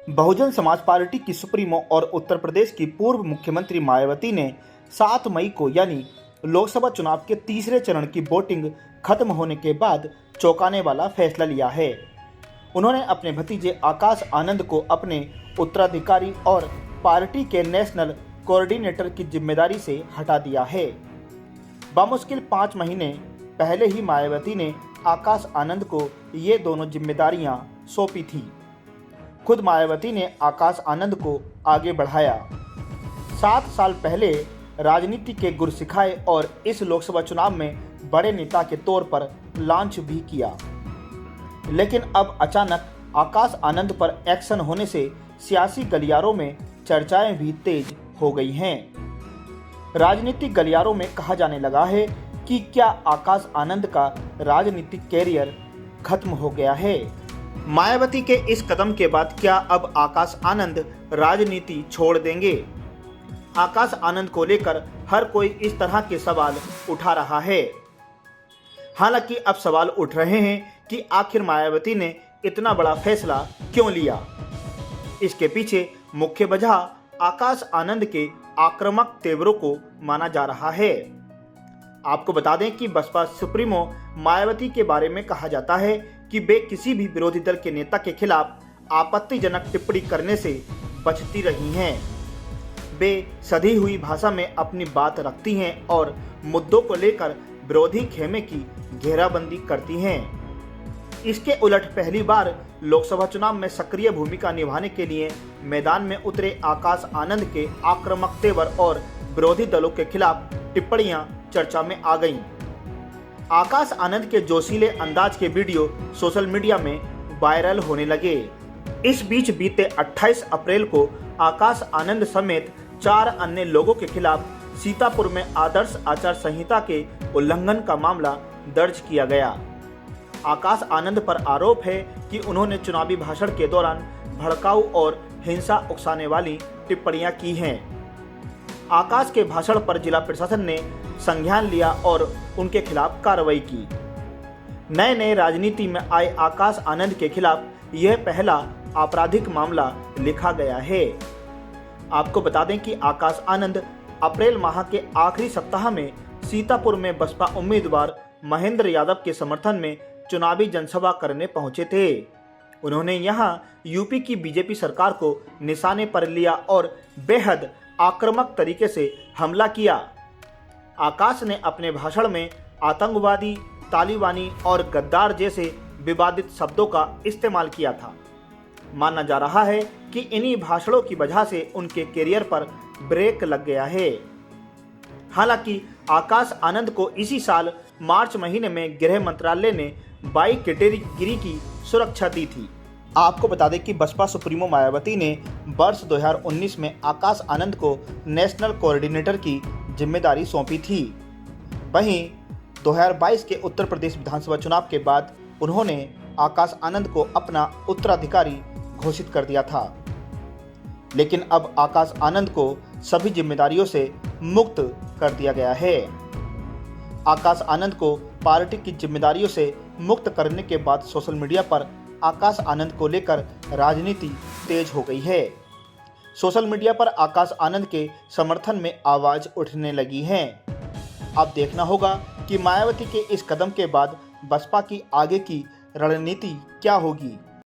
Bahujan Samaj party की supremo और उत्तर प्रदेश की पूर्व मुख्यमंत्री मायावती ने 7 मई को यानी लोकसभा चुनाव के तीसरे चरण की वोटिंग खत्म होने के बाद चौंकाने वाला फैसला लिया है। उन्होंने अपने भतीजे आकाश आनंद को अपने उत्तराधिकारी और पार्टी के नेशनल कोऑर्डिनेटर की जिम्मेदारी से हटा दिया है। बामुश्किल 5 महीने पहले ही मायावती ने आकाश आनंद को ये दोनों जिम्मेदारियां सौंपी थी। खुद मायावती ने आकाश आनंद को आगे बढ़ाया। 7 साल पहले राजनीति के गुर सिखाए और इस लोकसभा चुनाव में बड़े नेता के तौर पर लॉन्च भी किया। लेकिन अब अचानक आकाश आनंद पर एक्शन होने से सियासी गलियारों में चर्चाएं भी तेज हो गई हैं। राजनीतिक गलियारों में कहा जाने लगा है कि क्या आकाश आनंद का राजनीतिक कैरियर खत्म हो गया है। मायावती के इस कदम के बाद क्या अब आकाश आनंद राजनीति छोड़ देंगे? आकाश आनंद को लेकर हर कोई इस तरह के सवाल उठा रहा है। हालांकि अब सवाल उठ रहे हैं कि आखिर मायावती ने इतना बड़ा फैसला क्यों लिया। इसके पीछे मुख्य वजह आकाश आनंद के आक्रामक तेवरों को माना जा रहा है। आपको बता दें कि बसपा सुप्रीमो मायावती के बारे में कहा जाता है कि वे किसी भी विरोधी दल के नेता के खिलाफ आपत्तिजनक टिप्पणी करने से बचती रही हैं। वे सधी हुई भाषा में अपनी बात रखती हैं और मुद्दों को लेकर विरोधी खेमे की घेराबंदी करती हैं। इसके उलट पहली बार लोकसभा चुनाव में सक्रिय भूमिका निभाने के लिए मैदान में उतरे आकाश आनंद के आक्रामक तेवर और विरोधी दलों के खिलाफ टिप्पणियां चर्चा में आ गईं। आकाश आनंद के जोशीले अंदाज के वीडियो सोशल मीडिया में वायरल होने लगे। इस बीच बीते 28 अप्रैल को आकाश आनंद समेत 4 अन्य लोगों के खिलाफ सीतापुर में आदर्श आचार संहिता के उल्लंघन का मामला दर्ज किया गया। आकाश आनंद पर आरोप है कि उन्होंने चुनावी भाषण के दौरान भड़काऊ और हिंसा उकसाने वाली टिप्पणियां की हैं। आकाश के भाषण पर जिला प्रशासन ने संज्ञान लिया और उनके खिलाफ कार्रवाई की। नए राजनीति में आए आकाश आनंद के खिलाफ यह पहला आपराधिक मामला लिखा गया है। आपको बता दें कि आकाश आनंद अप्रैल माह के आखिरी सप्ताह में सीतापुर में बसपा उम्मीदवार महेंद्र यादव के समर्थन में चुनावी जनसभा करने पहुंचे थे। उन्होंने यहां यूपी की बीजेपी सरकार को निशाने पर लिया और बेहद आक्रामक तरीके से हमला किया। आकाश ने अपने भाषण में आतंकवादी, तालिबानी और गद्दार जैसे विवादित शब्दों का इस्तेमाल किया था। माना जा रहा है कि इन्हीं भाषणों की वजह से उनके करियर पर ब्रेक लग गया है। हालांकि आकाश आनंद को इसी साल मार्च महीने में गृह मंत्रालय ने 22 कैटेगरी की सुरक्षा दी थी। आपको बता दें कि बसपा सुप्रीमो मायावती ने वर्ष 2019 में आकाश आनंद को नेशनल कोऑर्डिनेटर की जिम्मेदारी सौंपी थी। वहीं 2022 के उत्तर प्रदेश विधानसभा चुनाव के बाद उन्होंने आकाश आनंद को अपना उत्तराधिकारी घोषित कर दिया था। लेकिन अब आकाश आनंद को सभी जिम्मेदारियों से मुक्त कर दिया गया है। आकाश आनंद को पार्टी की जिम्मेदारियों से मुक्त करने के बाद सोशल मीडिया पर आकाश आनंद को लेकर राजनीति तेज हो गई है। सोशल मीडिया पर आकाश आनंद के समर्थन में आवाज उठने लगी है। अब देखना होगा कि मायावती के इस कदम के बाद बसपा की आगे की रणनीति क्या होगी।